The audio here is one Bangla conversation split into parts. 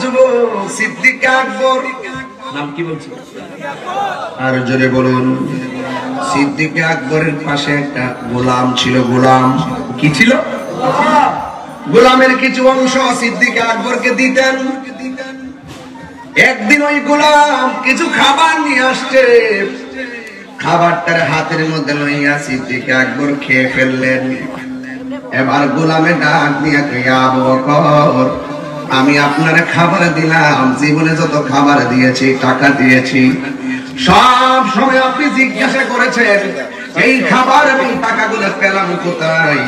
যুবক সিদ্দিক আকবর, নাম কি বলছে আর জোরে বলুন। সিদ্দিক আকবরের পাশে একটা গোলাম ছিল। গোলাম কি ছিল? গোলামের কিছু অংশ সিদ্দিক আকবরকে দিতেন। একদিন ওই গোলাম কিছু খাবার নিয়ে আসছে, খাবারটার হাতের মধ্যে লইয়া সিদ্দিক আকবর খেয়ে ফেললেন। এবার গোলামে ডাক দিয়া কইয়া, আবু বকর, আমি আপনার খাবার দিলাম, জীবনে যত খাবার দিয়েছি, টাকা দিয়েছি, সব সময় আপনি জিজ্ঞাসা করেছেন এই খাবার এবং টাকাগুলো পেলাম কোথায়।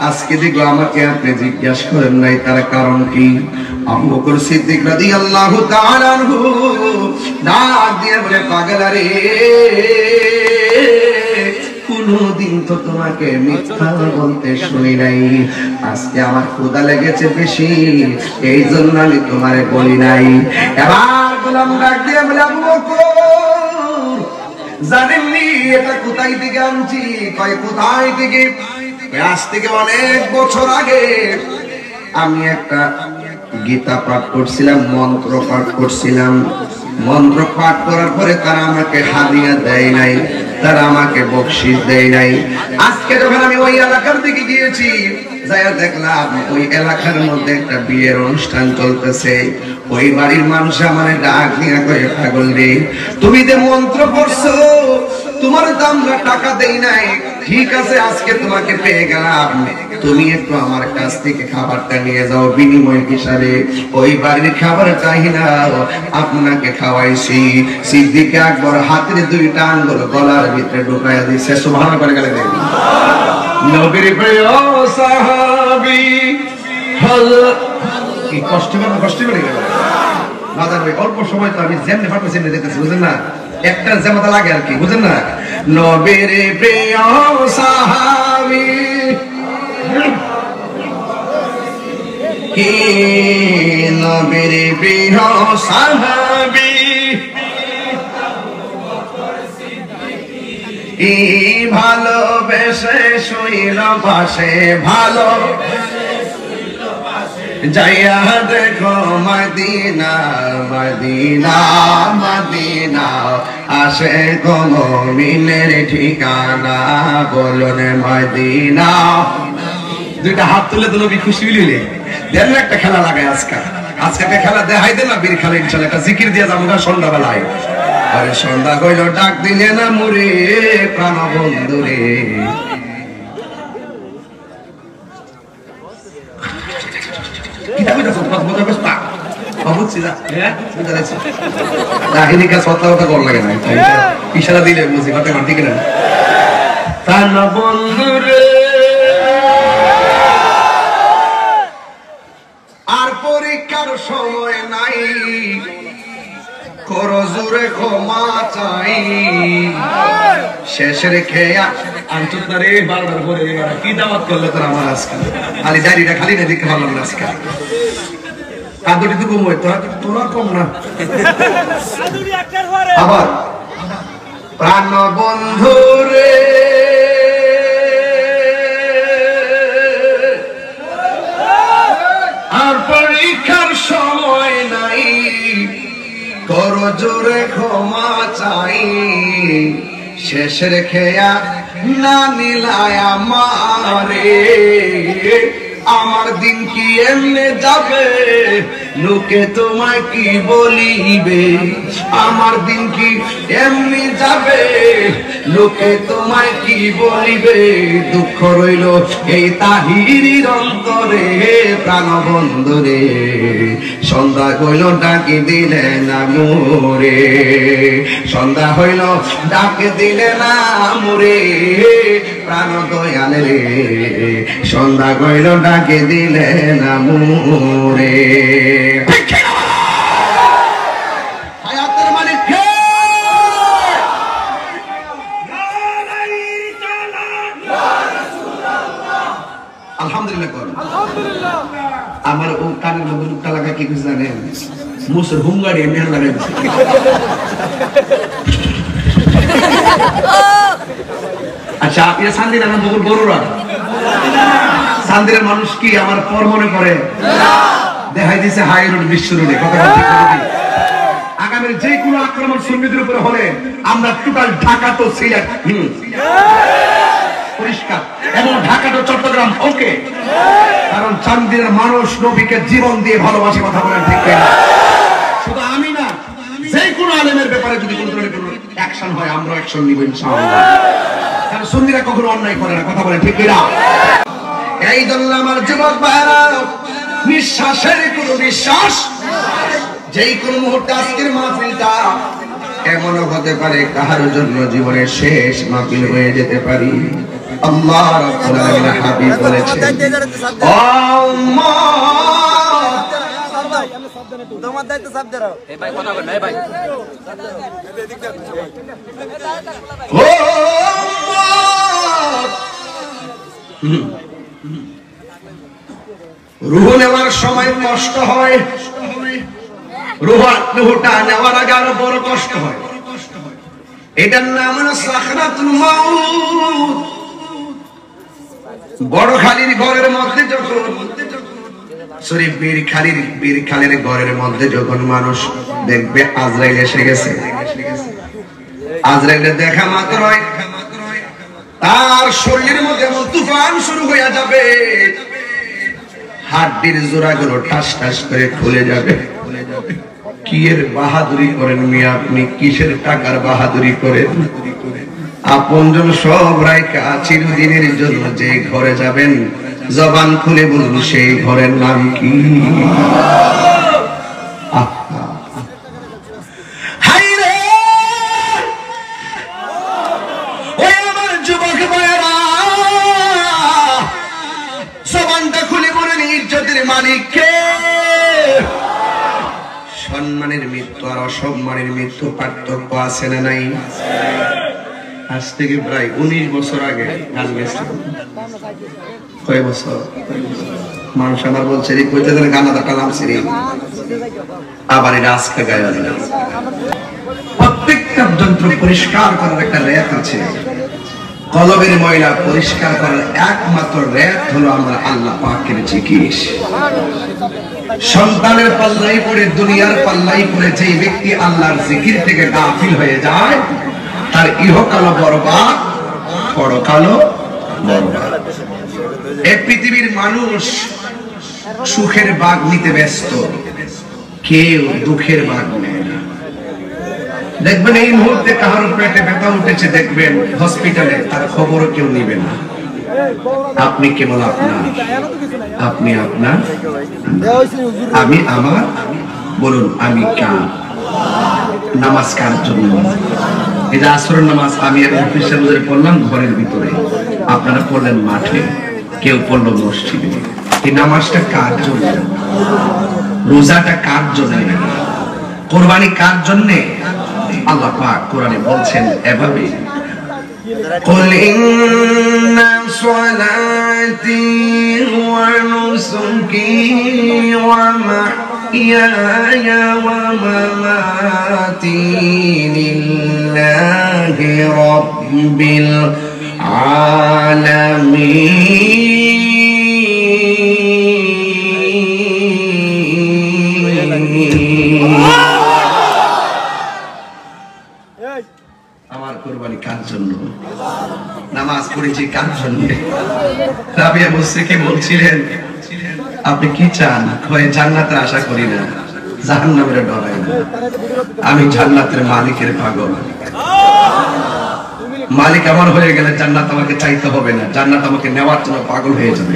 আজকে দেখো আমাকে আপনি জিজ্ঞাসা করেন নাই, তার কারণ কি? আবু বকর সিদ্দিক রাদিয়াল্লাহু তাআলা আনহু ডাক দিয়ে বলে, পাগল রে, কোনদিন তো তোমাকে মিথ্যা বলতে শুনি নাই। আজকে আমার ক্ষুধা লেগেছে বেশি, এই জন্য আমি তোমারে বলি নাই। এবার গোলাম ডাক দিয়ে বলে, আবু বকর, জানেননি এটা কোথায় থেকে আনছি? কয় কোথায় থেকে? আজ থেকে অনেক বছর আগে আমি একটা গীতা পাঠ করছিলাম, মন্ত্র পাঠ করছিলাম। মন্ত্র পাঠ করার পরে তারা আমাকে হাদিয়া দেয় নাই, তারা আমাকে বকশিশ দেয় নাই। আজকে যখন আমি ওই এলাকার দিকে গিয়েছি, যাইয়া দেখলাম ওই এলাকার মধ্যে একটা বিয়ের অনুষ্ঠান চলতেছে। ওই বাড়ির মানুষ আমারে ডাক দিয়া কয়ে, পাগল রে, তুমি যে মন্ত্র পড়ছো, তোমার তো আমরা টাকা দেই নাই, ঠিক আছে আজকে তোমাকে পেয়ে গেলাম, তুমি একটু আমার কাছ থেকে খাবারটা নিয়ে যাও বিনিময় হিসাবে। ওই বাড়ির খাবার চাই না, আপনাকে খাওয়াইছি। সিদ্দিক আকবর হাতের দুইটা আঙ্গুল গলার ভিতরে ঢুকাইয়া দিয়েছে। সুবহানাল্লাহ করে গেলে দেখুন, নবীর প্রিয় সাহাবী হযরত, কি কষ্ট করে গেল বাজার ভাই। অল্প সময় তো আমি যেমনি ফাটতেছি এমনি দেখতেছি, বুঝলেন না? একটা জামাতা লাগে আর কি, বুঝলেন না? নবীর প্রিয় সাহাবী, কি নবীর প্রিয় সাহাবী, কি ভালোবেসে শুইল পাশে, ভালো যাইয়া দেখো মদিনা, মদিনা, মদিনা, আসে গো মুমিনের ঠিকানা, বলুন মদিনা। দুইটা হাত তুলে তো নবী খুশি হইলে দেন একটা খেলা লাগায়। আজকে একটা খেলা দেখাই দেন না, বীর খেলা ইনশাআল্লাহ। একটা জিকির দিয়ে যাবো সন্ধ্যাবেলায়। আরে সন্ধ্যা কইল ডাক দিলে না মুরে প্রাণ বন্ধু রে, ইশারা দিলে বুঝি কথা ঠিক না? প্রাণ বন্ধু রে, আর পরীক্ষার সময় নাই, করো জোরে ক্ষমা চাই, শেষের খেয়া আনচুত না রে। বারবার করে কি দাওয়াত করলে তোর আমার আজকে খালি দাড়িটা খালি না দেখতে ভালো না আজকে কাদুরি তো কম হইতো, তোরা কম না। আবার প্রাণ বন্ধু রে, আর পরীক্ষার সময় নাই, করো জোরে ক্ষমা চাই, শেষের খেয়া না নিলায় আমারে। আমার দিন কি এমনে যাবে, লোকে তোমায় কি বলিবে? আমার দিন কি এমনি যাবে, লোকে তোমায় কি বলিবে? দুঃখ রইল এই তাহিরির অন্তরে, প্রাণ বন্ধুরে, সন্ধ্যা হইল ডাকি দিলে না মোরে, সন্ধ্যা হইল ডাকি দিলে না মোরে, প্রাণ দয়াল রে, সন্ধ্যা হইল ডাকি দিলে না মোরে। হায়াতের মালিক কে? আলহামদুলিল্লাহ কর। আমার ও কানের মধ্যে লুকটা লাগা কি কিছু জানেন? মুসর হুঙ্গারি মেহন লাগাই দিচ্ছে। আচ্ছা আপনি সান্দির আমার বহু বড়রা, সান্দিরের মানুষ কি আমার পর মনে করে? দেখাই দিয়েছে হাই রোড বিশ্ব রোডে। কথা ঠিক বলি, আগামী যে কোনো আক্রমণ সুন্নিদের উপরে হলে আমরা টোটাল ঢাকা তো সিলেট পরিষ্কার, এবং ঢাকা তো চট্টগ্রাম ওকে, কারণ চান্দির মানুষ নবীকে জীবন দিয়ে ভালোবাসে। কথা বলেন ঠিক কিনা? শুধু আমি না, যে কোনো আলেমের ব্যাপারে যদি কোনো ধরনের কোনো অ্যাকশন হয় আমরা অ্যাকশন নিব ইনশাআল্লাহ, কারণ সুন্নিরা কখনো অন্যায় করে না। কথা বলেন ঠিক কিনা? এই জন্য আমার যুবক ভাইরা, নিঃশ্বাসের কোনো বিশ্বাস, যেই কোনো মুহূর্তে আজকের মাহফিলটা এমনও হতে পারে কাহার জন্য জীবনের শেষ মাহফিল হয়ে যেতে পারি। আল্লাহ রাব্বুল আলামিন হাবিব বলেছেন, ও উম্মত, তোমার দায়িত্ব সব দাও। এই ভাই কথা বল, এই ভাই, ও উম্মত, রূহ নেওয়ার সময় কষ্ট হয়, রূহটা নেওয়ার আগে আরো বড় কষ্ট হয়। এটার নাম হলো সাকরাতুল মাউত। বড় খালির ঘরের মধ্যে যখন বীর খালির ঘরের মধ্যে যখন মানুষ দেখবে আজরাইল এসে গেছে, আজরাইলের দেখা মাত্র তার শরীরের মধ্যে এমন তুফান শুরু হয়ে যাবে, হাড্ডির জোড়াগুলো ঠাস ঠাস করে খুলে যাবে। কি এর বাহাদুরি করেন মিয়া আপনি? কিসের টাকার বাহাদুরি করেন? আপনজন সব রাইকা চিরদিনের জন্য যে ঘরে যাবেন, জবান খুলে বলুন সেই ঘরের নাম কি? জবানটা খুলে বলেন ইজ্জতের মালিক কে? সম্মানের মৃত্যু আর অসম্মানের মৃত্যু পার্থক্য আছে না নাই? আজ থেকে প্রায় 19 বছর আগে গান গেছে। কয় বছর? মানুষ আমার বলছে রে কইতে দেন গানাটা নামছে রে, আবার এটা আজকে গায়ে আনি না। প্রত্যেকটা যন্ত্র পরিষ্কার করার একটা রেত আছে, কলবের ময়লা পরিষ্কার করার একমাত্র রেত হলো আমার আল্লাহ পাকের জিকির। সন্তানের পাল্লাই পড়ে, দুনিয়ার পাল্লাই পড়ে যে ব্যক্তি আল্লাহর জিকির থেকে গাফিল হয়ে যায়, তার ইহকালও বরবাদ, পরকালও বরবাদ। এই পৃথিবীর মানুষ সুখের ভাগ নিতে ব্যস্ত, কেউ দুঃখের ভাগ নেয় না। দেখবেন এই মুহূর্তে কাহার পেটে ব্যথা উঠেছে, দেখবেন হসপিটালে, তার খবরও কেউ নিবে না। আপনি কেবল আপনার, আপনি আপনার, আমি আমার। বলুন আমি কার? নামাজ কার জন্য? এই যে আসরের নামাজ আমি এখন খ্রিস্টানদের পড়লাম ঘরের ভিতরে, আপনারা পড়লেন মাঠে, কেউ পড়লো মসজিদে। এই নামাজটা কার জন্য? রোজাটা কার জন্য? কোরবানি কার জন্য? আল্লাহ পাক কোরআনে বলছেন এভাবে, قل إن صلاتي ونسكي ومحياي ومماتي لله رب العالمين আমার কুরবানি কার জন্য? নামাজ পড়েছি কার জন্য? রাবিয়া মুসরিকে বলছিলেন আপনি কি চান? কয় জান্নাতের আশা করি না, জাহান্নামের ডরাই না। আমি জান্নাতের মালিকের পাগল। মালিক আমার হয়ে গেলে জান্নাত আমাকে চাইতে হবে না, জান্নাত আমাকে নেওয়ার জন্য পাগল হয়ে যাবে।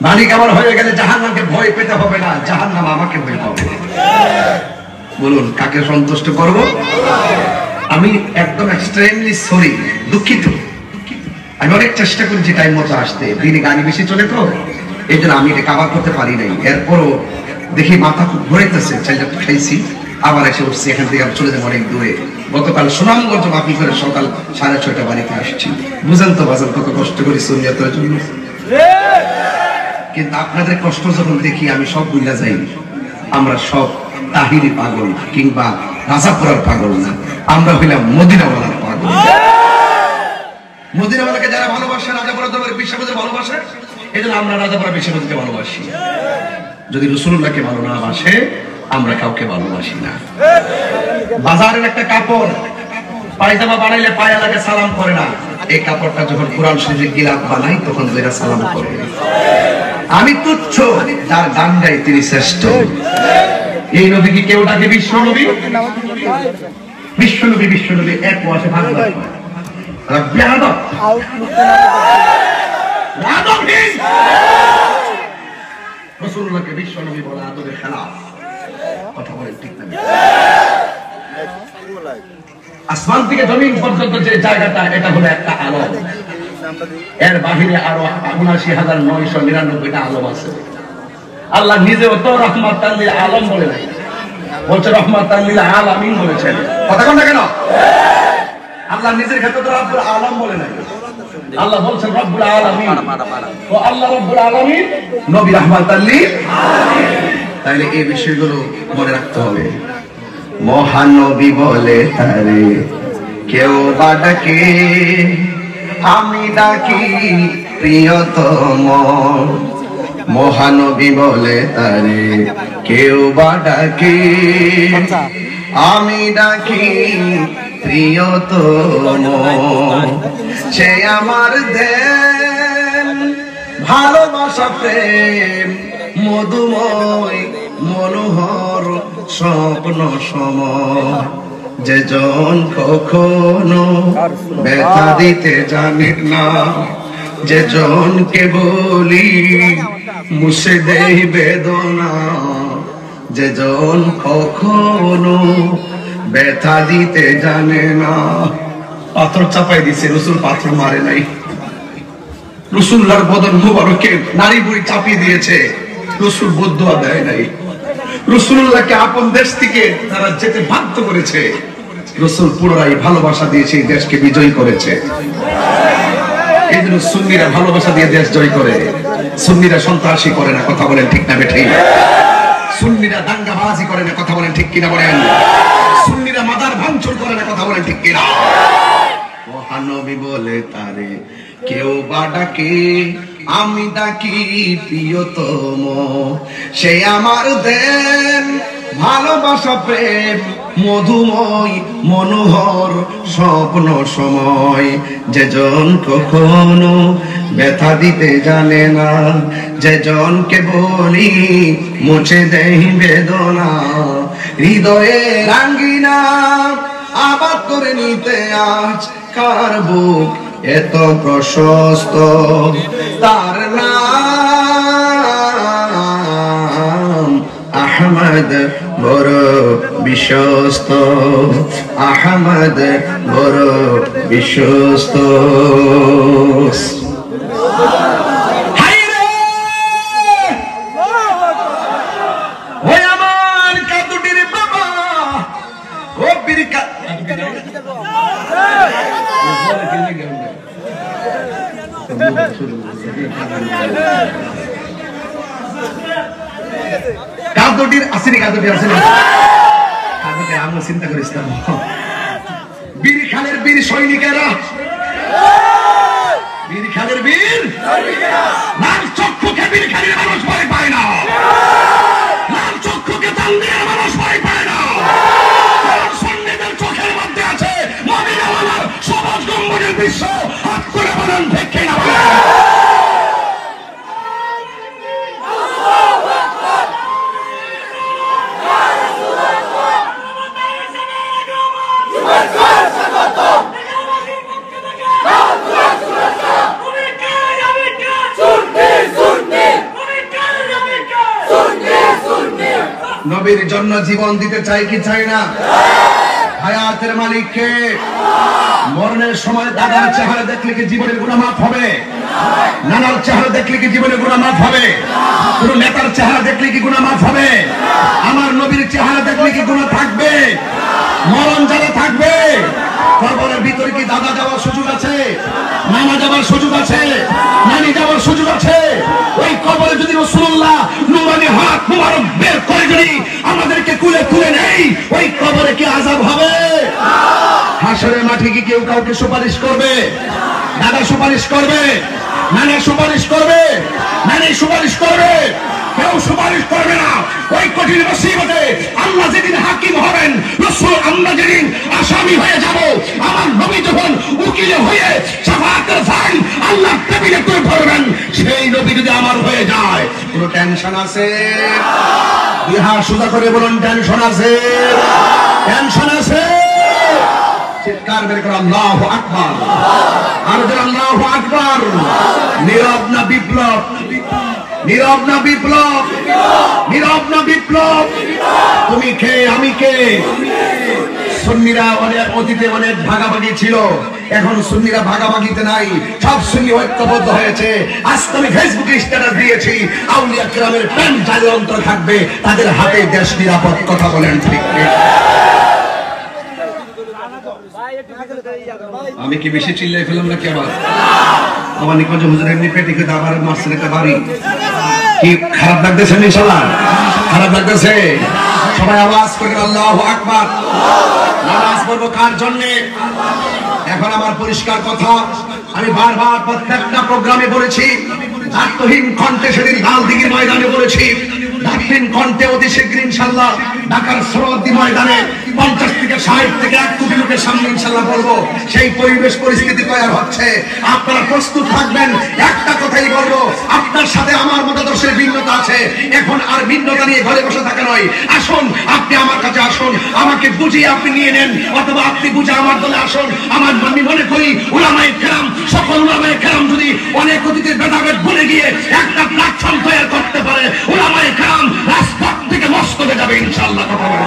মালিক আমার হয়ে গেলে জাহান্নামকে ভয় পেতে হবে না, জাহান্নাম আমাকে ভয় পাবে। বলুন কাকে সন্তুষ্ট করব? আমি একদম এক্সট্রিমলি সরি, দুঃখিত। আমি অনেক চেষ্টা করেছি টাইম মতো আসতে, দিনে গাড়ি বেশি চলে তো, এই জন্য আমি এটা কাভার করতে পারি নাই। এরপরও দেখি মাথা খুব ঘুরাইতেছে, চাইলে খাইছি, আবার এসে উঠছি। এখান থেকে আমি চলে যাবো অনেক দূরে। গতকাল সুনামগঞ্জ মাফি করে সকাল 6:30 বাড়িতে আসছি। বুঝেন তো বাজার কত কষ্ট করি সুন্নিয়তের জন্য। কিন্তু আপনাদের কষ্ট যখন দেখি আমি সব ভুলে যাই। আমরা সব তাহিরি পাগল কিংবা রাজাপুরার পাগল না, আমরা হইলাম মদিনাওয়ালার পাগল। মদিনাওয়ালাকে যারা ভালোবাসে, রাজাপুরা দরবারে বিশ্ববাজার ভালোবাসে, এই জন্য আমরা রাজাপুরা বিশ্ববাজারকে ভালোবাসি। যদি রাসূলুল্লাহকে ভালো না বাসে আমরা কাউকে ভালোবাসি না। বাজারের একটা কাপড় পায়জামা বানাইলে পায়ালাকে সালাম করে না, এই কাপড়টা যখন কোরআন শরীফে গিলাফ বানাই তখন দুইটা সালাম করে। আমি তুচ্ছ, যার গান গাই তিনি শ্রেষ্ঠ। এই নবী কি কেউ ডাকে বিশ্ব নবী? বিশ্ব নবী, বিশ্ব নবী এক মাসে ভাগ ভাগ রব্বি আদম আদমহীন রাসূলুল্লাহকে বিশ্ব নবী বলা আদমের খেলাফ। কথা বলে ঠিক না? আসমান থেকে জমিন পর্যন্ত যে জায়গাটা, এটা হলো একটা আলম। এর বাহিরে আরো ৭৯,৯৯৯টা আলম আছে। আল্লাহ নিজেও তো রহমাতাল লিল আলম বলে নাই, বলছে রহমাতাল লিল আলামিন বলেছেন। কথা কোনটা কেন? আল্লাহ নিজের ক্ষেত্রে তো রব্বুল আলম বলে নাই, আল্লাহ বলছেন রব্বুল আলামিন। তো আল্লাহ রব্বুল আলামিন, নবী রহমাতাল লিল আলামিন। তাহলে এই বিষয়গুলো মনে রাখতে হবে। মহানবী বলে তারে কেউ বা ডাকে, আমি ডাকি প্রিয়তম। মহানবী বলে তারে কেউ বা ডাকে, আমি ডাকি প্রিয়তম। সে আমার দেন ভালোবাসা প্রেম মধুময় মনোহর স্বপ্ন সম। যে জন কখনো ব্যথা দিতে জানে না, যে জনকে বলি মুছে দেই বেদনা। যে জন কখনো ব্যথা দিতে জানে না। পাথর চাপাই দিছে, রসুল পাথর মারে নাই। রাসূলুল্লাহর বদন মুবারকে নারী বুড়ি চাপিয়ে দিয়েছে, রাসূল বদদুয়া দেয় নাই। রাসূলুল্লাহকে আপন দেশ থেকে তারা যেতে বাধ্য করেছে, রাসূল পুনরায় ভালোবাসা দিয়েছে, এই দেশকে বিজয়ী করেছে। এই জন্য সুন্নিরা ভালোবাসা দিয়ে দেশ জয় করে, সুন্নিরা সন্ত্রাসী করে না। কথা বলেন ঠিক না বেঠিক? সুন্নিরা দাঙ্গাবাজি করে না। কথা বলেন ঠিক কিনা বলেন? সুন্নিরা মাদার ভাঙচুর করে না। কথা বলেন ঠিক কিনা? মহানবী বলে তারে কেউ বা ডাকে, আমি ডাকি প্রিয়তম। সে আমার দেন ভালোবাসা প্রেম মধুময় মনোহর স্বপ্ন সময়। যে জন কখনো ব্যথা দিতে জানে না, যে জনকে বলি মুছে দেই বেদনা। হৃদয়ে রাঙ্গিনা আবাদ করে নিতে আজ কার বুক এত প্রশস্ত। তার নাম আহমদ বড় বিশ্বস্ত, আহমদ বড় বিশ্বস্ত। কাদুটির আসেনি, কাদুটি আসেনি, কাদুটি আমরা চিন্তা করিছিলাম। বীর খালের বীর সৈনিকেরা, বীর খালের বীর লাল চক্ষুকে বীর খালের মানুষ ভয় পায় না, লাল চক্ষুকে তানবীরের মানুষ ভয় পায় না। সন্নিদের চোখের মধ্যে আছে মদিনাওয়ালার সবুজ গম্বুজের দৃশ্য। হাত করে বলেন ঠিক কিনা? নবীর জন্য জীবন দিতে চাই কি চাই না? হায়াতের মালিক কে? মরণের সময় দাদার চেহারা দেখলে কি জীবনের গুনাহ মাফ হবে? নানার চেহারা দেখলে কি জীবনের গুনাহ মাফ হবে? কোন নেতার চেহারা দেখলে কি গুনাহ মাফ হবে? আমার নবীর চেহারা দেখলে কি গুনাহ থাকবে? মরণ যারা থাকবে কবরের ভিতরে কি দাদা যাওয়ার সুযোগ আছে? নানা যাওয়ার সুযোগ আছে? নানি যাওয়ার সুযোগ আছে? ওই কবরে যদি রাসূলুল্লাহ নূরানি হাত মুবারক বের করে যদি আমাদেরকে কুলে কুলে নেই, ওই কবরে কি আযাব হবে? হাসরের মাঠে কি কেউ কাউকে সুপারিশ করবে? দাদা সুপারিশ করবে? নানা সুপারিশ করবে? নানি সুপারিশ করবে? কেউ সুপারিশ করবে না। ওই কঠিন মুসিবতে আল্লাহ যেদিন হাকিম হবেন, রাসূল আমরা যেদিন আসামি হয়ে যাব, আমার নবী যখন উকিল হয়ে শাফাআতের ফাইল আল্লাহ টেবিলে তুলে ধরবেন, সেই নবী যদি আমার হয়ে যায়, কোনো টেনশন আছে? দুই হাত সোজা করে বলুন, টেনশন আছে? টেনশন আছে? চিৎকার বের করে আল্লাহু আকবার, আর আল্লাহু আকবার। নীরব না বিপ্লব? নীরব না বিপ্লব? নীরব না বিপ্লব? তুমি কে, আমি কে? সুন্নিরা অতীতে অনেক ভাগাভাগি ছিল, এখন সুন্নিরা ভাগাভাগিতে নাই, সব সুন্নি ঐক্যবদ্ধ হয়েছে। আজকে আমি ফেসবুকে স্ট্যাটাস দিয়েছি, আউলিয়া কিরামের প্রেম যাদের অন্তর থাকবে তাদের হাতে দেশ নিরাপদ। কথা বলেন ঠিক ঠিক? আমি কি বেশি চিল্লাই ফেলাম নাকি? আমার নিকঞ্জ হুজুর এমনি পেটে খেতে আবার মারছেন একটা বাড়ি। কি খারাপ লাগতেছে? ইনশাআল্লাহ খারাপ লাগতেছে? সবাই আওয়াজ করে আল্লাহু আকবার। নামাজ পড়বো কার জন্যে? এখন আমার পরিষ্কার কথা, আমি বারবার প্রত্যেকটা প্রোগ্রামে বলেছি, দায়িত্বহীন কণ্ঠে সেদিন লালদিঘির ময়দানে বলেছি, দায়িত্বহীন কণ্ঠে অতি শীঘ্র ইনশাআল্লাহ ঢাকার সরোয়ার্দী ময়দানে 50 থেকে 60 থেকে 1 কোটি লোকের সামনে ইনশাআল্লাহ বলবো। সেই পরিবেশ পরিস্থিতি তৈরি হচ্ছে, আপনারা প্রস্তুত থাকবেন। একটা কথাই বলবো, আপনার সাথে আমার মতাদর্শের ভিন্নতা আছে, এখন আর ভিন্নতা নিয়ে ঘরে বসে থাকা নয়। আসুন, আপনি আমার কাছে আসুন, আমাকে বুঝিয়ে আপনি নিয়ে নেন, অথবা আপনি বুঝে আমার দলে আসুন। আমার আমি মনে করি উলামায়ে কেরাম, সকল উলামায়ে কেরাম যদি অনেক অতীতের ভেদাভেদ ভুলে গিয়ে একটা প্ল্যাটফর্ম তৈরি করতে পারে, উলামায়ে কেরাম রাজপথ থেকে মস্তকে যাবে ইনশাআল্লাহ। কথা বলেন।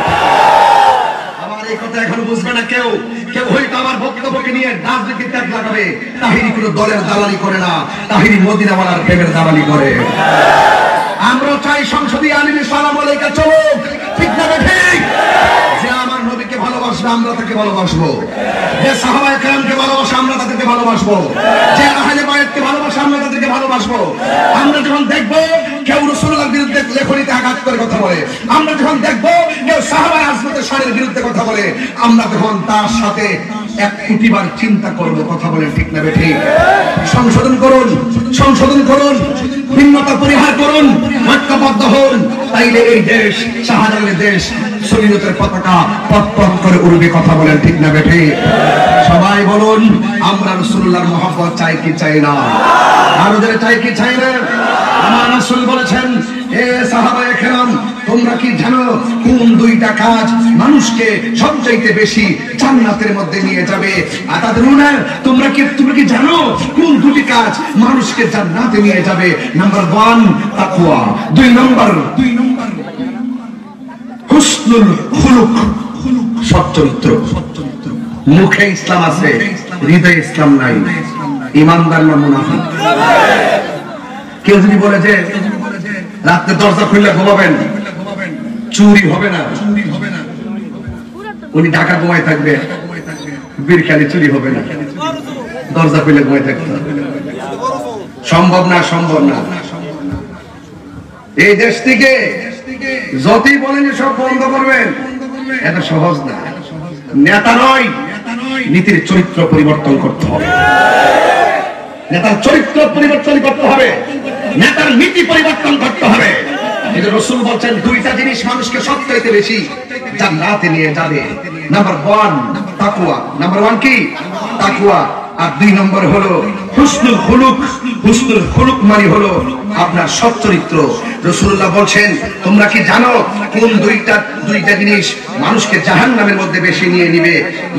আমার এই কথা এখন বুঝবে না কেউ। কেউ হয়তো আমার বক্তব্যকে নিয়ে রাজনীতির ট্যাগ লাগাবে। তাহিরি কোনো দলের দালালি করে না, তাহিরি মদিনাওয়ালার প্রেমের দালালি করে। আমরা চাই সংসদীয় আইনে সালাম আলাইকা চলুক, ঠিক না ঠিক? যে আমার নবীকে ভালোবাসবে আমরা তাকে ভালোবাসবো, যে সাহাবায়ে কেরামকে ভালোবাসে আমরা তাদেরকে ভালোবাসবো, যে আহলে বায়তকে ভালোবাসে আমরা তাদেরকে ভালোবাসবো। আমরা যখন দেখবো কেউ রাসূলুল্লাহর বিরুদ্ধে লেখনীতে আঘাত করে কথা বলে, আমরা যখন দেখবো কেউ সাহাবা আজমতের শানের বিরুদ্ধে কথা বলে, আমরা তখন তার সাথে 1 কোটি বার চিন্তা করবো। কথা বলেন ঠিক না ঠিক? সংশোধন করুন, সংশোধন করুন, ভিন্নতা পরিহার করুন, ঐক্যবদ্ধ হন, তাইলে এই দেশ শাহজালালের দেশ, শরীয়তের পতাকা পথ করে উড়বে। কথা বলেন ঠিক না ঠিক? সবাই বলুন, আমরা রাসূলুল্লাহর মহব্বত চাই কি চাই না? আরো যারা চাই কি চাই না? আমার রাসূল বলেছেন, হে সাহাবায়ে কেরাম, তোমরা কি জানো কোন 2টা কাজ মানুষকে সবচাইতে বেশি জান্নাতের মধ্যে নিয়ে যাবে? আতাদরুনা, তোমরা কি জানো কোন 2টি কাজ মানুষকে জান্নাতে নিয়ে যাবে? নাম্বার 1 তাকওয়া, 2 নম্বর হুসনুল খুলুক, সচ্চরিত্র। মুখে ইসলাম আছে, হৃদয়ে ইসলাম নাই, ঈমানদার না মুনাফিক? কেউ যদি বলে যে রাতে দরজা খুলে ঘুমাবেন, চুরি হবে না, উনি ঢাকা ঘুমায় থাকবে, বীরখালি চুরি হবে না, দরজা খুলে ঘুমায় থাকতে সম্ভব না, সম্ভব না। এই দেশ থেকে যতই বলেন সব বন্ধ করবেন, এটা সহজ না। নেতা নয়, নীতির চরিত্র পরিবর্তন করতে হবে। নেতার চরিত্র পরিবর্তন করতে হবে, নেতার নীতি পরিবর্তন করতে হবে। রাসূল বলেন 2টা জিনিস মানুষকে সবচেয়ে বেশি জান্নাতে নিয়ে যাবে। নাম্বার 1 তাকওয়া। নাম্বার 1 কি? তাকওয়া। আর 2 নম্বর হলো হুসনুল খুলুক। হুসনুল খুলুক মানে হলো আপনার সচ্চরিত্র। রাসূলুল্লাহ বলেন, তোমরা কি জানো কোন 2টা জিনিস মানুষকে জাহান্নামের মধ্যে বেশি নিয়ে নিবে?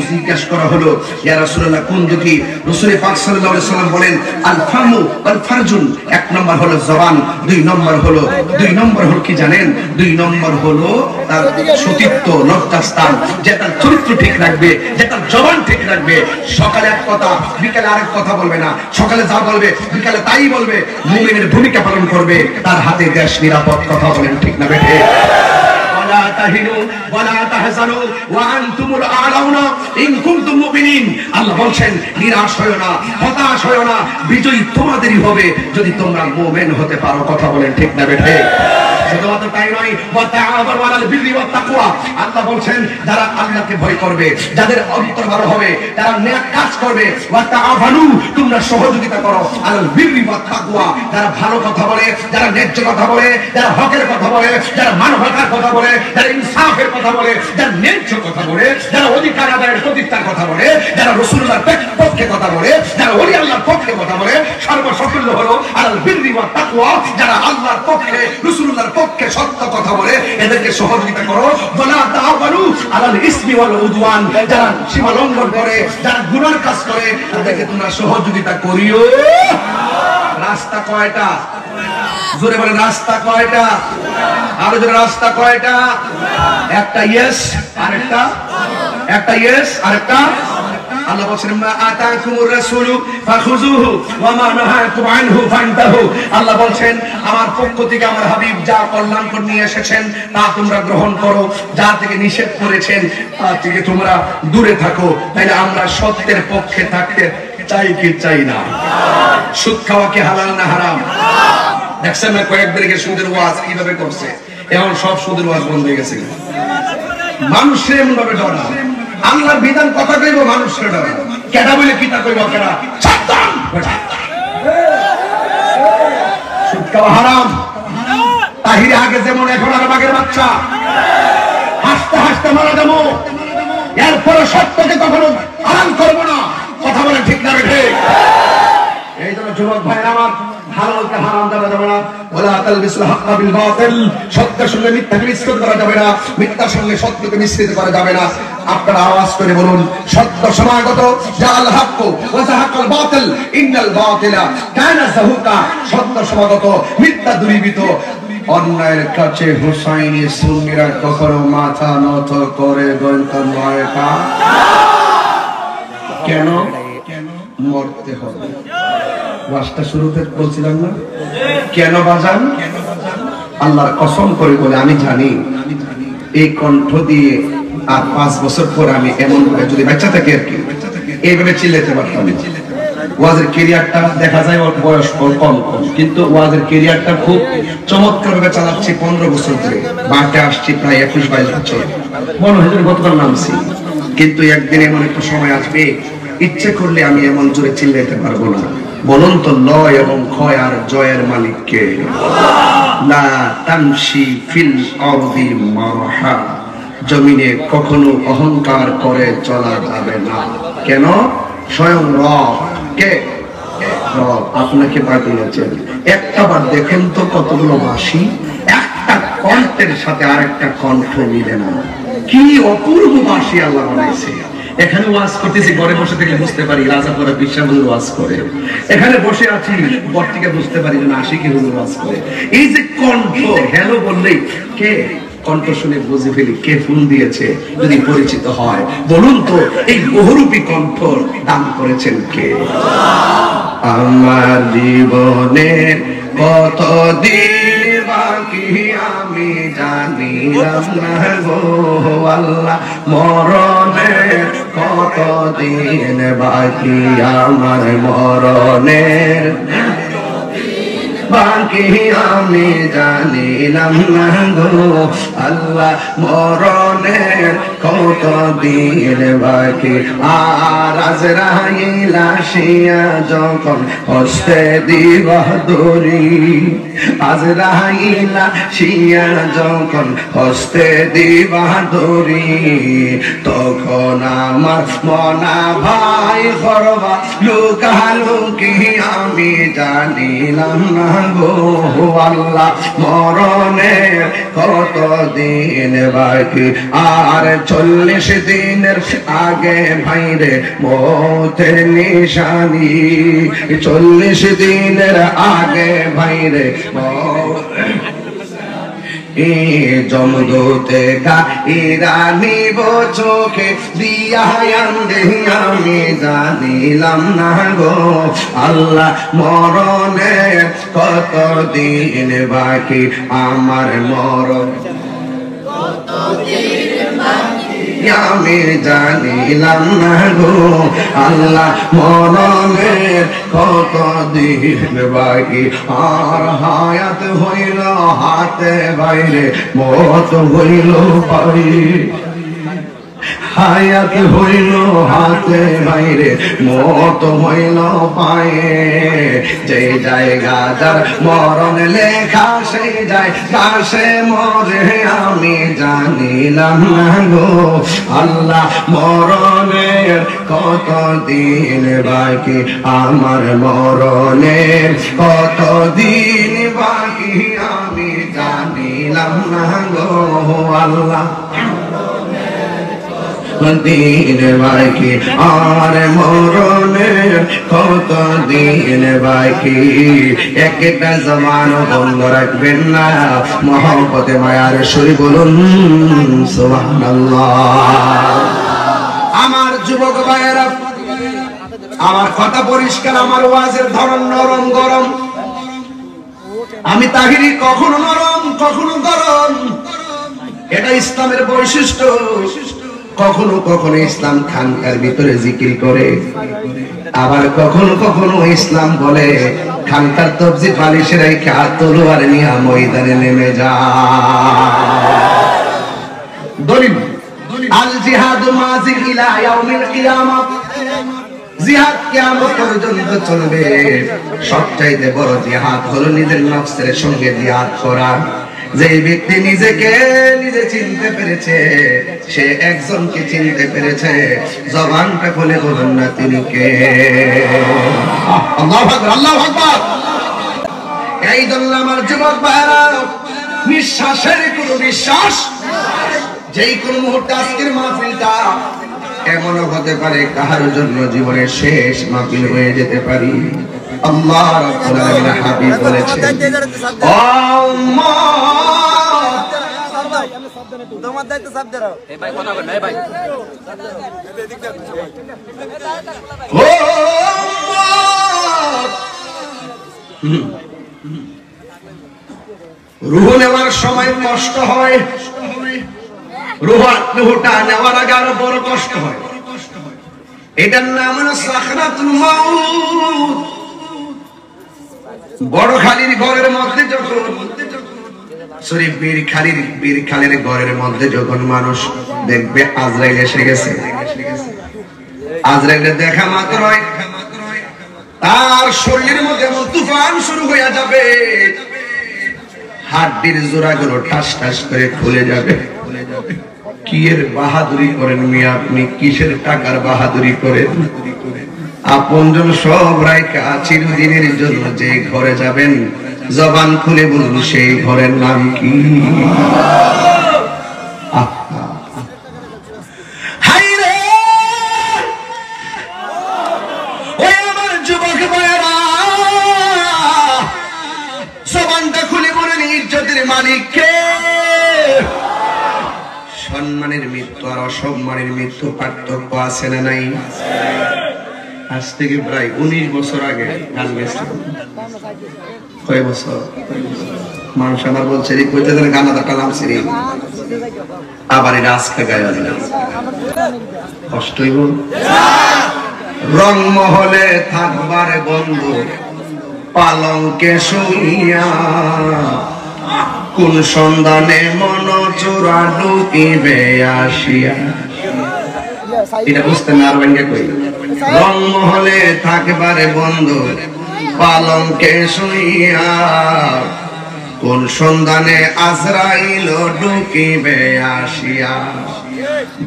জিজ্ঞাসা করা হলো, ইয়া রাসূলুল্লাহ কোন দুটি? রাসূল পাক সাল্লাল্লাহু আলাইহি সাল্লাম বলেন, আল ফামু ওয়াল ফারজুন। 1 নম্বর হলো জবান, 2 নম্বর হলো কি জানেন? 2 নম্বর হলো তার সতীত্ব, লজ্জাস্থান। যে তার চরিত্র ঠিক রাখবে, যে তার জবান ঠিক রাখবে, সকালে এক কথা বিকালে আরেক কথা বলবে না, সকালে যা বলবে বিকালে তাই বলবে, মুমিনের ভূমিকা পালন করবে, তার হাতে দেশ নিরাপদ। কথা বলেন ঠিক না বেঠে? ওয়ালা তাহিনু ওয়ালা তাহজানু ওয়া আনতুমুল আ'লাউনা ইন কুনতুম মুমিনিন। আল্লাহ বলেন, নিরাশ হয়ো না, হতাশ হয়ো না, বিজয়ী তোমাদেরই হবে যদি তোমরা মুমিন হতে পারো। কথা বলেন ঠিক না বেঠে? শুধুমাত্র তাই নয়, ওয়া তাআওয়ানু আলাল বিররি ওয়াত তাকওয়া, আল্লাহ বলছেন যারা আল্লাহকে ভয় করবে, যাদের অন্তর ভালো হবে, যারা নেক কাজ করবে, ওয়া তাআওয়ানু, তোমরা সহযোগিতা করো, আলাল বিররি ওয়াত তাকওয়া, যারা ভালো কথা বলে, যারা ন্যায্য কথা বলে, যারা হকের কথা বলে, যারা মানবতার কথা বলে, যারা ইনসাফের কথা বলে, যারা ন্যায্য কথা বলে, যারা অধিকার আদায়ের প্রতিষ্ঠার কথা বলে, যারা রাসূলুল্লাহর পক্ষে কথা বলে, যারা ওলি আল্লাহর পক্ষে কথা বলে, সর্বসাফল্য হলো আলাল বিররি ওয়াত তাকওয়া, যারা আল্লাহর পক্ষে রাসূলুল্লাহর পক্ষে সত্য কথা বলে, এদেরকে সহযোগিতা করো। ওয়ালা তাআওয়ানু আলাল ইসমি ওয়াল উদওয়ান, যারা সীমা লঙ্ঘন করে, যারা গুনার কাজ করে, তাদেরকে তোমরা সহযোগিতা করিও। রাস্তা কয়টা? জোরে বলে রাস্তা কয়টা? আরো জোরে রাস্তা কয়টা? একটা ইয়েস আরেকটা, একটা ইয়েস আরেকটা। আল্লাহ বলেন মা আতাকুমুর রাসূলু ফাখুযুহু ওয়া মা নাহাকুম আনহু ফান্তাহু। আল্লাহ বলেন আমার পক্ষ থেকে আমার হাবিব যা কল্যাণকর নিয়ে এসেছেন তা তোমরা গ্রহণ করো, যা থেকে নিষেধ করেছেন তা থেকে তোমরা দূরে থাকো। তাইলে আমরা সত্যের পক্ষে থাকতে চাই কি চাই না? সুদ খাওয়া কি হালাল না হারাম? দেখছেন না কয়েকদিন আগে সুদের ওয়াজ কিভাবে করছে, এখন সব সুদের ওয়াজ বন্ধ হয়ে গেছে। মানুষে এমন ভাবে ডরা, আল্লাহর বিধান কথা কইব মানুষের ডরা, কেডা বলে কিতা কইব, কেডা শয়তান। সুদ খাওয়া হারাম, তাহিরে আগে যেমন এখন আর বাঘের বাচ্চা, হাসতে হাসতে মারা যাবো, এরপরে সত্যকে কখনো হারাম করবো না। কথা বলে ঠিক না ঠিক? এই জন্য যুবক ভাইরা আমার, হালালকে হারাম করা যাবে না, ওয়ালা তালবিসুল হাক্কা বিল বাতিল, সত্যের সঙ্গে মিথ্যাকে মিশ্রিত করা যাবে না, মিথ্যার সঙ্গে সত্যকে মিশ্রিত করা যাবে না। আপনারা আওয়াজ করে বলুন সত্য সমাগত, জাল হাক্কু ওয়া যাহাকাল বাতিল ইন্নাল বাতিলা কানা যাহুকা, সত্য সমাগত, মিথ্যা দূরীভূত। অন্যায়ের কাছে হুসাইনি সুন্নিরা কখনো মাথা নত করে দন্ত নয়। কেন মরতে হবে? ওয়াজটা শুরুতে বলছিলাম না কেন বাজান? আল্লাহর কসম করে বলে আমি জানি এই কণ্ঠ দিয়ে আর 5 বছর পর আমি এমন ভাবে যদি বাচ্চা থাকে আর কি এইভাবে চিল্লাতে পারতাম। ওয়াজের ক্যারিয়ারটা দেখা যায় ওর বয়স কম কম, কিন্তু ওয়াজের ক্যারিয়ারটা খুব চমৎকার ভাবে চালাচ্ছি 15 বছর ধরে। বাড়তে আসছি প্রায় 21-22 বছর, মনে হয় গতকাল নামছি। কিন্তু একদিন এমন একটা সময় আসবে ইচ্ছে করলে আমি এমন জোরে চিল্লাইতে পারবো না। বলুন তো লয় এবং ক্ষয় আর জয়ের মালিক কে? লা তামশি ফিল আরদি মারহা, জমিনে কখনো অহংকার করে চলা যাবে না। কেন? স্বয়ং রব কে? রব আপনাকে পাঠিয়েছেন। একটা বার দেখেন তো কতগুলো বাঁশি একটা কণ্ঠের সাথে আরেকটা কণ্ঠ মিলে না, কি অপূর্ব বাঁশি আল্লাহ বানাইছে। এখানে ওয়াজ করতেছি, ঘরে বসে থেকে বুঝতে পারি রাজাপুরা বিশ্বাবুল ওয়াজ করে, এখানে বসে আছি ঘর থেকে বুঝতে পারি যে আশিকি হুজুর ওয়াজ করে। এই যে কণ্ঠ, হ্যালো বললেই কে কণ্ঠ শুনে বুঝে ফেলি কে ফোন দিয়েছে। যদি পরিচিত হয় বলুন তো এই বহুরূপী কণ্ঠ দান করেছেন কে? আমার জীবনে কত দিন বাকি আমি জানিলাম না গো আল্লাহ, মরণের কত দিন বাকি আমার, মরণের বাকি আমি জানিলাম না গো আল্লাহ, মরণের কত দিন বাকি। আর আজরাইল আসিয়া যখন হস্তে দিবা দড়ি, আজরাইল আসিয়া যখন হস্তে দিবা দড়ি, তখন আমার মনা ভাই করবা লুকালুকি আমি জানিলাম না গো আল্লাহ, মরণের কত দিন বাকি। আর 40 দিনের আগে ভাইরে মৌতের নিশানি, 40 দিনের আগে ভাইরে জমদূতে গাইরানিব চোখে দিয়া আমি জানিলাম না গো আল্লাহ, মরণের কত দিন বাকি আমার, মরণ কত দিন বাকি আমি জানিলাম না গো আল্লাহ মরণের কত দিন বাকি আর হায়াত হইল হাতে বাইরে মত হইল বাইরে হায়াত হইল হাতে বাইরে মত হইল পায়ে যে জায়গা যার মরণ লেখা সেই যায় কাছে মরে আমি জানিলাম না গো আল্লাহ মরণের কত দিন বাকি আমার মরণের কত দিন বাকি আমি জানিলাম না গো আল্লাহ দিন বাকি আর মরণের কত দিন বাকি একটা জমান বন্ধ রাখবেন না মহব্বতে মায়ার সুরে বলুন সুবহানাল্লাহ। আমার যুবক ভাইয়েরা আমার কথা পরিষ্কার, আমার ওয়াজের ধরন নরম গরম, আমি তাহিরি কখনো নরম কখনো গরম, এটা ইসলামের বৈশিষ্ট্য। কখনো কখনো ইসলাম খানকার ভিতরে জিকির করে, আবার কখনো কখনো ইসলাম বলে খানকার তবজি বালিশের রেখে তলোয়ার নিয়ে ময়দানে নেমে যায়। দলিল আল জিহাদু মাযিল ইলা ইয়াউমিল কিয়ামah, জিহাদ কিয়ামত পর্যন্ত চলবে। সবচাইতে বড় জিহাদ হলো নিজের নফসের সঙ্গে জিহাদ করা। যে ব্যক্তি নিজেকে নিজে চিনতে পেরেছে, সে একজনকে চিনতে পেরেছে, জবানটা খুলে বলুন না তিনি কে? আল্লাহু আকবার, আল্লাহু আকবার। এই জন্য আমার যুবক ভাইরা, নিঃশ্বাসের কোনো বিশ্বাস যেই কোনো মুহূর্তে আজকের মাহফিলটা এমনও হতে পারে কাহার জন্য জীবনের শেষ মাহফিল হয়ে যেতে পারি। আল্লাহ রাব্বুল আলামিন হাবিব বলেছেন, ও উম্মত তোমার দায়িত্ব সব দাও। এই ভাই কথা বল, এই ভাই ও উম্মত, রূহ নেওয়ার সময় কষ্ট হয়, রূহটা নেওয়ার আগে আরো বড় কষ্ট হয়। এটার নাম হলো সাকরাতুল মাউত। বড় খালির ঘরের মধ্যে যখন বীর খালির ঘরের মধ্যে যখন মানুষ দেখবে আজরাইল এসে গেছে, আজরাইলের দেখা মাত্রই তার শরীরের মধ্যে এমন তুফান শুরু হয়ে যাবে, হাড্ডির জোড়াগুলো ঠাস ঠাস করে খুলে যাবে। কি এর বাহাদুরি করেন মিয়া আপনি? কিসের টাকার বাহাদুরি করেন? আপনজন সব রাইকা চিরদিনের জন্য যে ঘরে যাবেন, জবান খুলে বলুন সেই ঘরের নাম কি? হায়রে ওই আমার যুবক ভাইয়েরা, জবানটা খুলে বলেন ইজ্জতের মালিক কে? সম্মানের মৃত্যু আর অসম্মানের মৃত্যু পার্থক্য আছে না নাই? আজ থেকে প্রায় 19 বছর আগে গান গেছে। কয় বছর? মানুষ আমার বলছে কইতে দেন গানাটা কালাম সিরি, আবার এটা আজকে গায়া যায়, কষ্ট হইব। রং মহলে থাকবার বন্ধু পালঙ্কে শুইয়া, কোন সন্ধানে মন চোরা ঢুকিবে আসিয়া। এটা বুঝতে না আর ভেঙে কই। রং মহলে থাকবারে বন্ধু পালঙ্কে শুইয়া, কোন সন্ধানে আজরাইল ঢুকিবে আসিয়া।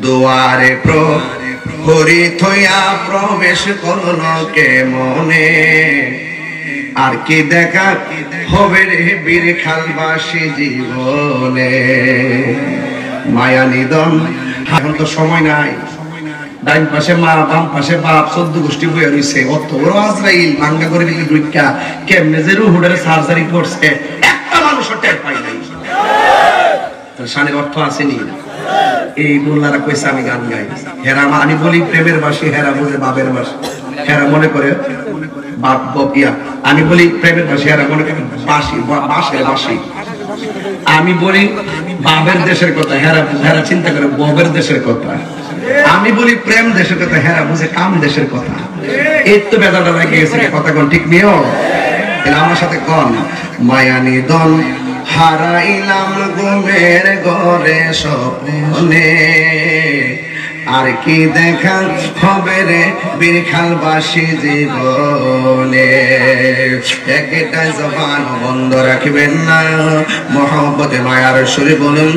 দুয়ারে প্রহরী থইয়া প্রবেশ করল কে মনে, আর কি দেখা হবে রে বীর খালবাসী জীবনে। মায়া নিদন, এখন তো সময় নাই। ডাইন পাশে মা, বাম পাশে বাপ, 14 গোষ্ঠী বয়ে রয়েছে। অত বড় আজরাইল ভাঙ্গা করে দিকে ঢুকা কেমনে যে রুহুডের সার্জারি করছে, একটা মানুষও টের পাই নাই। শানের অর্থ আসেনি। এই মোল্লারা কইছে আমি গান গাই, হেরা আমি বলি প্রেমের বাসী, হেরা বলে বাবের বাসী। হেরা মনে করে বাপ বকিয়া, আমি বলি প্রেমের বাসী, হেরা মনে করে বাসী, বাঁশের বাসী। আমি বলি বাবের দেশের কথা, হেরা হেরা চিন্তা করে ববের দেশের কথা। আমি বলি প্রেম দেশের কথা, হেরা বুঝে কাম দেশের কথা। এই তো বেদাটা লাগে গেছে, কথা কোন ঠিক নিও। আমার সাথে কোন মায়ানি দন হারাইলাম ঘুমের ঘরে স্বপ্নে, আর কি দেখা হবে রে বীরখালবাসী জীবনে। একটা জবান বন্ধ রাখবেন না, মহব্বতে মায়ার সুরে বলুন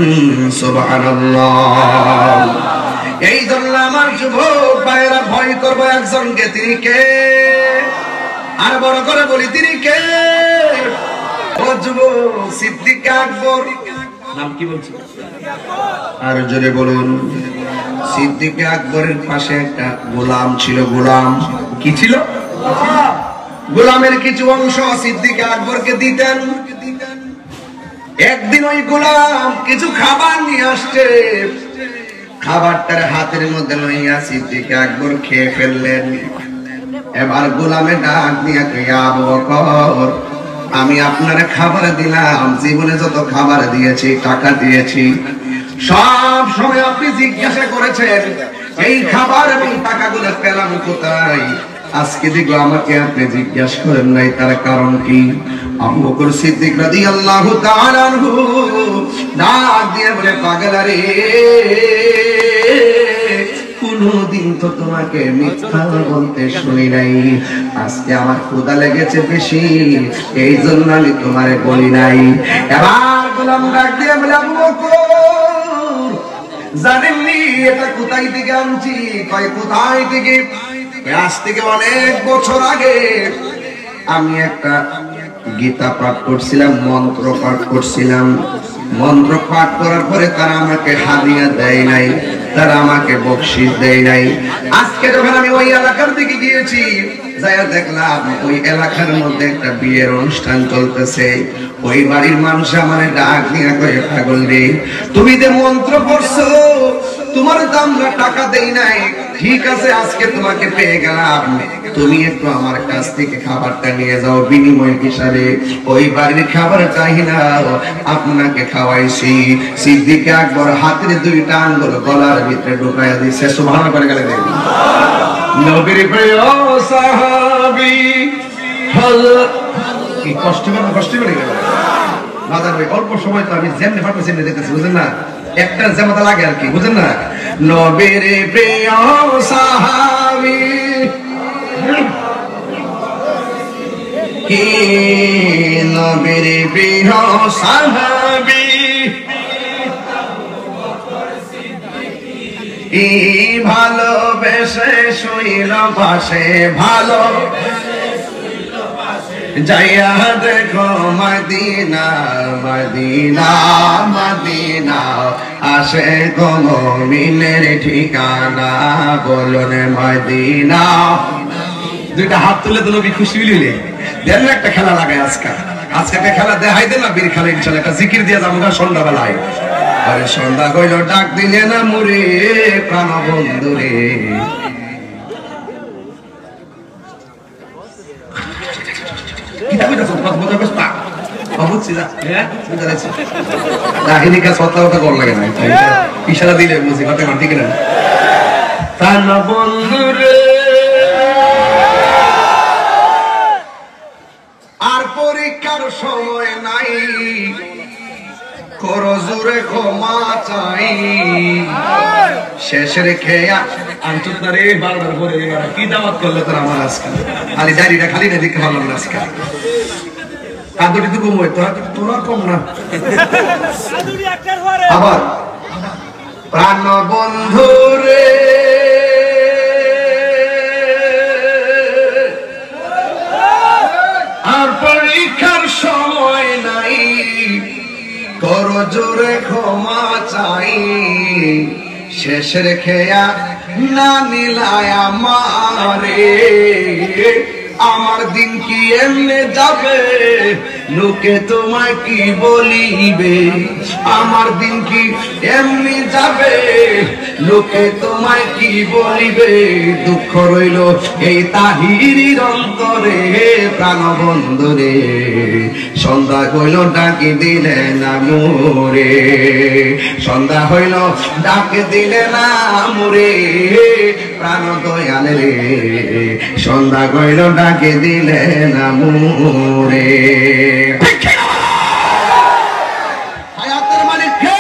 সুবহানাল্লাহ। এই জন্য আমার যুবক ভাইয়েরা ভয় করবো একজনকে, তিনি কে? আর বড় করে বলি তিনি কে? ও যুবক, সিদ্দিক আকবর। নাম কি বলছি? আর জোরে বলুন। সিদ্দিক আকবরের পাশে একটা গোলাম ছিল। গোলাম কি ছিল? গোলামের কিছু অংশ সিদ্দিক আকবরকে দিতেন। একদিন ওই গোলাম কিছু খাবার নিয়ে আসছে, খাবারটার হাতের মধ্যে লইয়া সিদ্দিক আকবর খেয়ে ফেললেন। এবার গোলামে ডাক দিয়া কইয়া, আবু বকর, আমি আপনার খাবার দিলাম, জীবনে যত খাবার দিয়েছি, টাকা দিয়েছি, সব সময় আপনি জিজ্ঞাসা করেছেন এই খাবার এবং টাকাগুলো পেলাম কোথায়। আজকে দেখো আমাকে আপনি জিজ্ঞাসা করেন নাই, তার কারণ কি? আবু বকর সিদ্দিক রাদিয়াল্লাহু তাআলা আনহু ডাক দিয়ে বলে, পাগল রে, কোনদিন তো তোমাকে মিথ্যা বলতে শুনি নাই। আজকে আমার ক্ষুধা লেগেছে বেশি, এই জন্য আমি তোমারে বলি নাই। এবার গোলাম ডাক দিয়ে বলে, আবু বকর, জানেননি এটা কোথায় থেকে আনছি? কয় কোথায় থেকে? আজ থেকে অনেক বছর আগে আমি একটা গীতা পাঠ করছিলাম, মন্ত্র পাঠ করছিলাম। মন্ত্র পাঠ করার পরে তারা আমাকে হাদিয়া দেয় নাই, তারা আমাকে বকশিশ দেয় নাই। আজকে যখন আমি ওই এলাকার দিকে গিয়েছি, যাইয়া দেখলাম ওই এলাকার মধ্যে একটা বিয়ের অনুষ্ঠান চলতেছে। ওই বাড়ির মানুষ আমার ডাক নিয়ে কয়ে, পাগল রে, তুমি যে মন্ত্র পড়ছো, তোমার তো আমরা টাকা দেই নাই, ঠিক আছে আজকে তোমাকে পেয়ে গেলাম, তুমি একটু আমার কাছ থেকে খাবারটা নিয়ে যাও বিনিময় হিসাবে। ওই বাড়ির খাবার চাই না, আপনাকে খাওয়াইছি। সিদ্দিক আকবর হাতের দুইটা আঙ্গুল গলার ভিতরে ঢুকাইয়া দিচ্ছে। সুবহানাল্লাহ করে গেলে দেখুন, নবীর প্রিয় সাহাবী হযরত। কি কষ্ট করে গেল বাজার ভাই, অল্প সময় তো আমি যেমনি ফাটতেছি দেখতেছি, বুঝেন না? একটা জামাতা লাগে আর কি, বুঝেন না? নবীর প্রিয় সাহাবী, কি নবীর প্রিয় সাহাবী, কি ভালোবেসে শুইল পাশে, ভালো যাইয়া দেখো মদিনা, মদিনা, মদিনা, আসে গো মুমিনের ঠিকানা, বলুন মদিনা। দুইটা হাত তুলে তো নবী খুশি হইলে দেন একটা খেলা লাগায়। আজকে একটা খেলা দেখাই দেন না, বীর খেলা ইনশাআল্লাহ। একটা জিকির দিয়ে যাবো সন্ধ্যাবেলায়। আরে সন্ধ্যা কইল ডাক দিলে না মুরে প্রাণ বন্ধু রে। ইশারা দিলে বুঝি কথা ঠিক না? প্রাণ বন্ধু রে, আর পরীক্ষার সময় নাই, করো জোরে ক্ষমা চাই, শেষের খেয়া আনচুত না রে। বারবার করে কি দাওয়াত করলে তোর আমার আজকে খালি দাড়িটা খালি না দেখতে ভালো না আজকে। কাদুরি তো কম হইতো, তোরা কম না। আবার প্রাণ বন্ধু রে, আর পরীক্ষার সময় নাই, করো জোরে ক্ষমা চাই, শেষের খেয়া না নিলায় আমারে, আমার দিন কি এমনে যাবে লোকে তোমায় কি বলিবে আমার দিন কি এমনি যাবে লোকে তোমায় কি বলিবে দুঃখ রইল এই তাহিরির অন্তরে প্রাণ বন্ধরে সন্ধ্যা হইল ডাকি দিলে না মোরে সন্ধ্যা হইল ডাকে দিলে না মোরে প্রাণ দয়ালে রে সন্ধ্যা হইল ডাকে দিলে না মোরে হায়াতের মালিক কে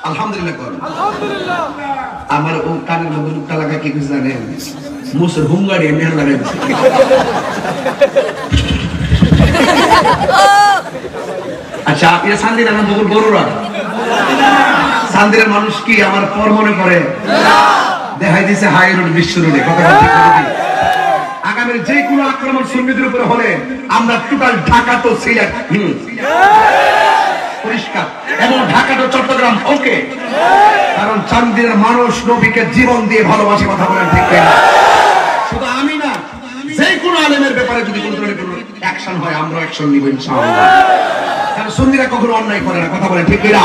আলহামদুলিল্লাহ করুন আলহামদুলিল্লাহ আমার ও কানের মধ্যে লুকটা লাগা কি কিছু জানেন মুসের হুঙ্গারি মেহর লাগাই দিছে আচ্ছা আপনি সান্দিরা না বহু বড়রা সান্দিরের মানুষ কি আমার পর মনে করে দেখাই দিছে হাই রোড বিশ্ব রোডে কথা ঠিক করে আগামী যে কোনো আক্রমণ সুন্নিদের উপরে হলে আমরা টোটাল ঢাকা তো সিলেট পরিষ্কার এবং ঢাকা তো চট্টগ্রাম ওকে কারণ চান্দিরের মানুষ নবীকে জীবন দিয়ে ভালোবাসে কথা বলেন ঠিক না শুধু আমি না যে কোনো আলেমের ব্যাপারে যদি কোনো ধরনের কোনো অ্যাকশন হয় আমরা অ্যাকশন নিব ইনশাআল্লাহ কারণ সুন্নিরা কখনো অন্যায় করে না কথা বলেন ঠিক না